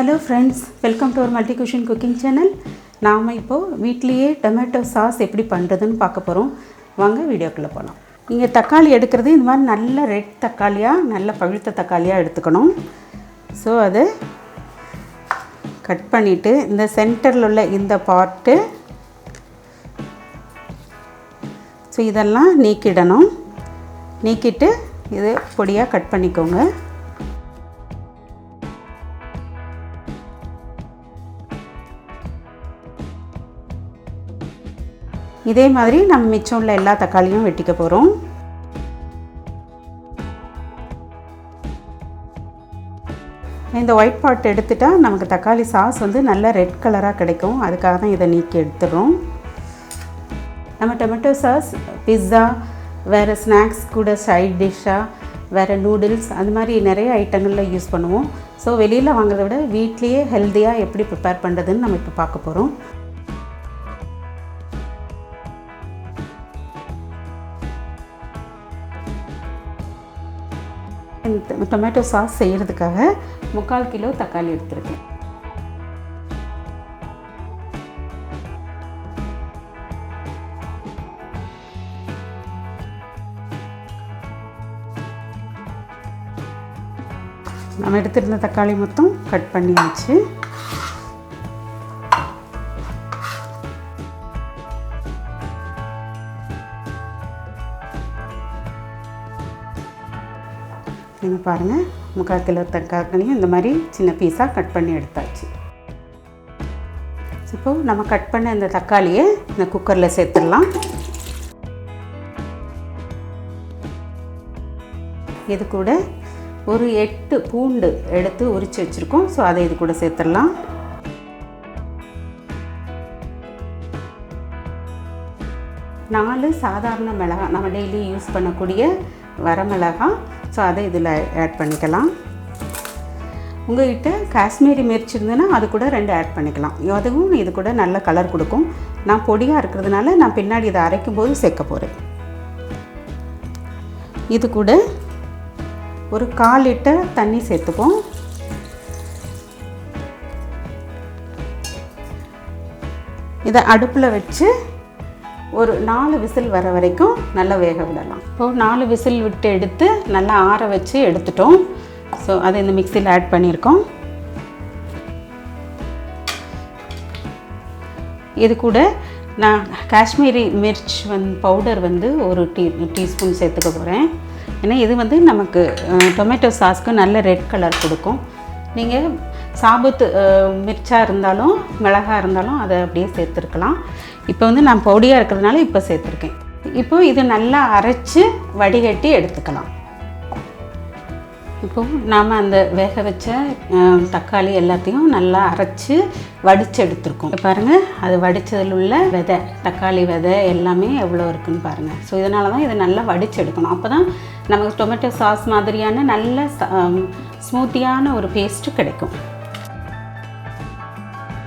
Hello friends, welcome to our multi cuisine cooking channel. நாம இப்போ வீட்லயே டொமேட்டோ சாஸ் எப்படி பண்றதுன்னு பார்க்க போறோம். வாங்க வீடியோக்குள்ள போலாம். நீங்க தக்காளி எடுக்கிறது இந்த மாதிரி நல்ல ரெட் தக்காளியா, நல்ல பழுத்த தக்காளியா எடுத்துக்கணும். சோ அதை கட் பண்ணிட்டு இந்த சென்டர்ல உள்ள இந்த பார்ட் சோ இதெல்லாம் நீக்கிடணும். நீக்கிட்டு இது பொடியா கட் பண்ணிக்கோங்க. இதே மாதிரி நம்ம மிச்சம் உள்ள எல்லா தக்காளியும் வெட்டிக்க போறோம். இந்த ஒயிட் பார்ட் எடுத்துட்டா நமக்கு தக்காளி சாஸ் வந்து நல்ல ரெட் கலரா கிடைக்கும். அதுக்காக தான் இத நீக்கி எடுத்துறோம். நம்ம டொமேட்டோ சாஸ் பீட்சா வேற ஸ்நாக்ஸ் கூட சைடு டிஷ்ஷா வேற நூடுல்ஸ் அந்த மாதிரி நிறைய ஐட்டங்கள்ல யூஸ் பண்ணுவோம். சோ வெளியில வாங்குறதை விட வீட்லயே ஹெல்தியா எப்படி ப்ரிப்பேர் பண்றதுன்னு நம்ம இப்ப பார்க்க போறோம். டொமேட்டோ சாஸ் செய்யறதுக்காக 3/4 கிலோ தக்காளி எடுத்துருக்கேன். நம்ம எடுத்துருந்த தக்காளி மொத்தம் கட் பண்ணியாச்சு. நீங்கள் பாருங்கள் 3/4 கிலோ தக்காளியும் இந்த மாதிரி சின்ன பீஸாக கட் பண்ணி எடுத்தாச்சு. இப்போ நம்ம கட் பண்ண இந்த தக்காளியை இந்த குக்கரில் சேர்த்துடலாம். இது கூட ஒரு 8 பூண்டு எடுத்து உரித்து வச்சுருக்கோம். ஸோ அதை இது கூட சேர்த்துடலாம். நாலு சாதாரண மிளகாய், நம்ம டெய்லி யூஸ் பண்ணக்கூடிய வரமிளகாய். ஸோ அதை இதில் ஆட் பண்ணிக்கலாம். உங்கள்கிட்ட காஷ்மீரி மிர்ச்சி இருந்ததுன்னா அது கூட 2 ஆட் பண்ணிக்கலாம். அதுவும் இது கூட நல்ல கலர் கொடுக்கும். நான் பொடியாக இருக்கிறதுனால நான் பின்னாடி இதை அரைக்கும் போது சேர்க்க போகிறேன். இது கூட ஒரு 1/4 லிட்டர் தண்ணி சேர்த்துப்போம். இதை அடுப்பில் வச்சு ஒரு 4 விசில் வர வரைக்கும் நல்லா வேக விடலாம். இப்போது 4 விசில் விட்டு எடுத்து நல்லா ஆற வச்சு எடுத்துட்டோம். ஸோ அதை இந்த மிக்சியில் ஆட் பண்ணியிருக்கோம். இது கூட நான் காஷ்மீரி மிர்ச் பவுடர் ஒரு டீஸ்பூன் சேர்த்துக்க போகிறேன். ஏன்னா இது நமக்கு டொமேட்டோ சாஸ்க்கு நல்ல ரெட் கலர் கொடுக்கும். நீங்கள் சாபத்து மிர்ச்சாக இருந்தாலும் மிளகாய் இருந்தாலும் அதை அப்படியே சேர்த்துருக்கலாம். இப்போ நான் பொடியாக இருக்கிறதுனால இப்போ சேர்த்துருக்கேன். இப்போ இது நல்லா அரைச்சி வடிகட்டி எடுத்துக்கலாம். இப்போது நாம் அந்த வேக வச்ச தக்காளி எல்லாத்தையும் நல்லா அரைச்சி வடித்து எடுத்துருக்கோம். பாருங்கள், அது வடித்ததில் உள்ள விதை, தக்காளி விதை எல்லாமே எவ்வளோ இருக்குதுன்னு பாருங்கள். ஸோ இதனால தான் இதை நல்லா வடித்து எடுக்கணும். அப்போ தான் நமக்கு டொமேட்டோ சாஸ் மாதிரியான நல்ல ஸ்மூத்தியான ஒரு பேஸ்ட்டு கிடைக்கும்.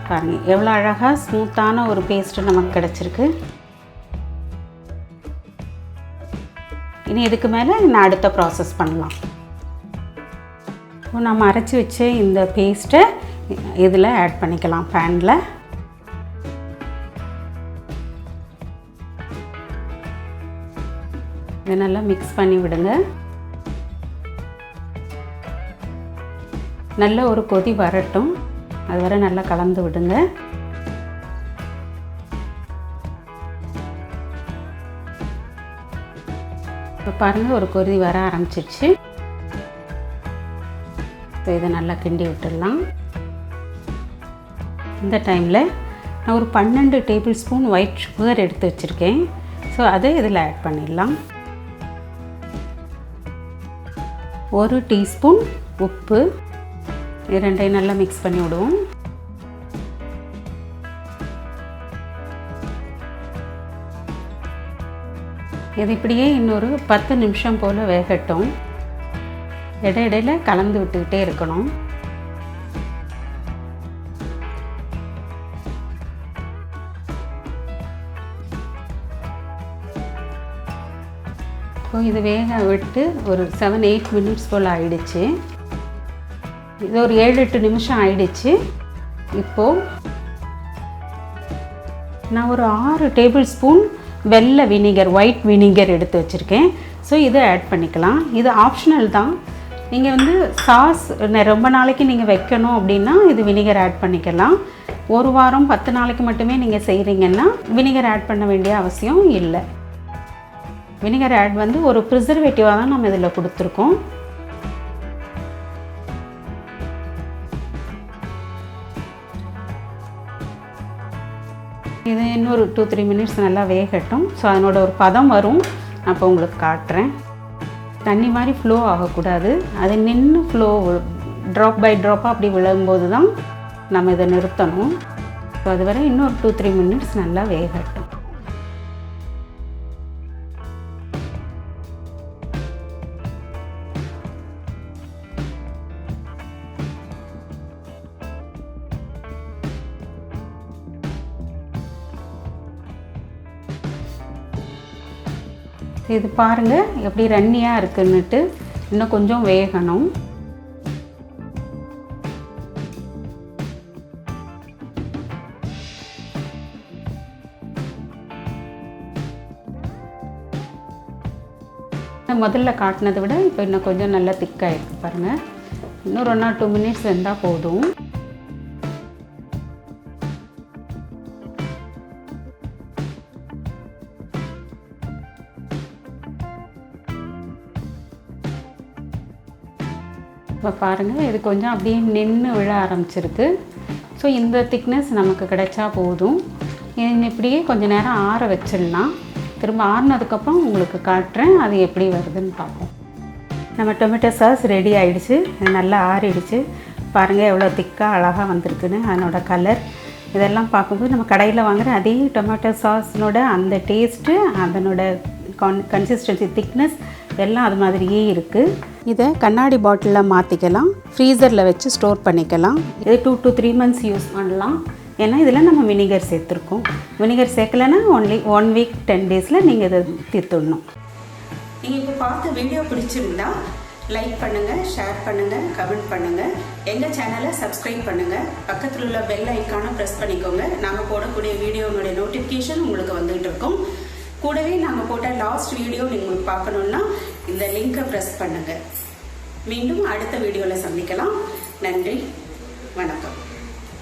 பாருங்கள் எவ்வளோ அழகாக ஸ்மூத்தான ஒரு பேஸ்ட்டு நமக்கு கிடச்சிருக்கு. இனி இதுக்கு மேலே நான் அடுத்த ப்ராசஸ் பண்ணலாம். இப்போ நம்ம அரைச்சி வச்ச இந்த பேஸ்ட்டை இதில் ஆட் பண்ணிக்கலாம். பேனில் இதை நல்லா மிக்ஸ் பண்ணி விடுங்க. நல்ல ஒரு கொதி வரட்டும், அது வரை நல்லா கலந்து விடுங்க. இப்போ பாருங்கள் ஒரு கொதி வர ஆரம்பிச்சிருச்சு. இப்போ இதை நல்லா கிண்டி விட்டுடலாம். இந்த டைமில் நான் ஒரு 12 டேபிள் ஸ்பூன் ஒயிட் சுகர் எடுத்து வச்சுருக்கேன். ஸோ அதை இதில் ஆட் பண்ணிடலாம். 1 டீஸ்பூன் உப்பு, இரண்டையும் நல்லா மிக்ஸ் பண்ணி விடுவோம். இது இப்படியே இன்னொரு 10 நிமிஷம் போல் வேகட்டும். இடையிடையில் கலந்து விட்டுக்கிட்டே இருக்கணும். இப்போ இது வேக விட்டு ஒரு 7-8 மினிட்ஸ் போல் ஆயிடுச்சு. இது ஒரு 7-8 நிமிஷம் ஆயிடுச்சு. இப்போது நான் ஒரு 6 டேபிள் ஸ்பூன் வெள்ளை வினிகர், ஒயிட் வினிகர் எடுத்து வச்சுருக்கேன். ஸோ இதை ஆட் பண்ணிக்கலாம். இது ஆப்ஷனல் தான். நீங்கள் வந்து சாஸ் ரொம்ப நாளைக்கு நீங்கள் வைக்கணும் அப்படின்னா இது வினிகர் ஆட் பண்ணிக்கலாம். 1 வாரம் 10 நாளைக்கு மட்டுமே நீங்கள் செய்கிறீங்கன்னா வினிகர் ஆட் பண்ண வேண்டிய அவசியம் இல்லை. வினிகர் ஆட் வந்து ஒரு ப்ரிசர்வேட்டிவாக தான் நம்ம இதில் கொடுத்துருக்கோம். இது இன்னொரு 2-3 மினிட்ஸ் நல்லா வேகட்டும். ஸோ அதனோட ஒரு பதம் வரும். நான் இப்போ உங்களுக்கு காட்டுறேன். தண்ணி மாதிரி ஃப்ளோ ஆகக்கூடாது. அது நின்று ஃப்ளோ ட்ராப் பை ட்ராப்பாக அப்படி விழும்போது தான் நம்ம இதை நிறுத்தணும். ஸோ அதுவரை இன்னொரு 2-3 மினிட்ஸ் நல்லா வேகட்டும். இது பாருங்கள் எப்படி ரன்னியாக இருக்குன்னுட்டு. இன்னும் கொஞ்சம் வேகணும். முதல்ல காட்டினதை விட இப்போ இன்னும் கொஞ்சம் நல்லா திக்காகிருக்கு பாருங்கள். இன்னும் 1 or 2 மினிட்ஸ் இருந்தால் போதும். இப்போ பாருங்கள் இது கொஞ்சம் அப்படியே நின்று விழ ஆரம்பிச்சிருக்கு. ஸோ இந்த திக்னஸ் நமக்கு கிடைச்சா போதும். இப்படியே கொஞ்சம் நேரம் ஆற வச்சிடலாம். திரும்ப ஆறினதுக்கப்புறம் உங்களுக்கு காட்டுறேன் அது எப்படி வருதுன்னு பார்ப்போம். நம்ம டொமேட்டோ சாஸ் ரெடி ஆகிடுச்சு. நல்லா ஆறிடுச்சு. பாருங்கள் எவ்வளோ திக்காக அழகாக வந்திருக்குன்னு. அதனோட கலர் இதெல்லாம் பார்க்கும்போது நம்ம கடையில் வாங்குகிற அதே டொமேட்டோ சாஸ்னோட அந்த டேஸ்ட்டு, அதனோட கன்சிஸ்டன்சி, திக்னஸ் எல்லாம் அது மாதிரியே இருக்குது. இதை கண்ணாடி பாட்டிலில் மாற்றிக்கலாம். ஃப்ரீசரில் வச்சு ஸ்டோர் பண்ணிக்கலாம். இது 2 to 3 months யூஸ் பண்ணலாம். ஏன்னா இதில் நம்ம வினிகர் சேர்த்துருக்கோம். வினிகர் சேர்க்கலைன்னா ஒன்லி 1 week 10 daysல நீங்கள் இதை தீர்த்துடணும். நீங்கள் இப்போ பார்த்த வீடியோ பிடிச்சிருந்தா லைக் பண்ணுங்கள், ஷேர் பண்ணுங்கள், கமெண்ட் பண்ணுங்கள். எங்கள் சேனலை சப்ஸ்கிரைப் பண்ணுங்கள். பக்கத்தில் உள்ள பெல் ஐக்கானை ப்ரெஸ் பண்ணிக்கோங்க. நாங்கள் போடக்கூடிய வீடியோனுடைய நோட்டிஃபிகேஷன் உங்களுக்கு வந்துகிட்டு இருக்கும். கூடவே நாங்கள் போட்ட லாஸ்ட் வீடியோ நீங்கள் பார்க்கணுன்னா இந்த லிங்கை ப்ரெஸ் பண்ணுங்கள். மீண்டும் அடுத்த வீடியோவில் சந்திக்கலாம். நன்றி, வணக்கம்.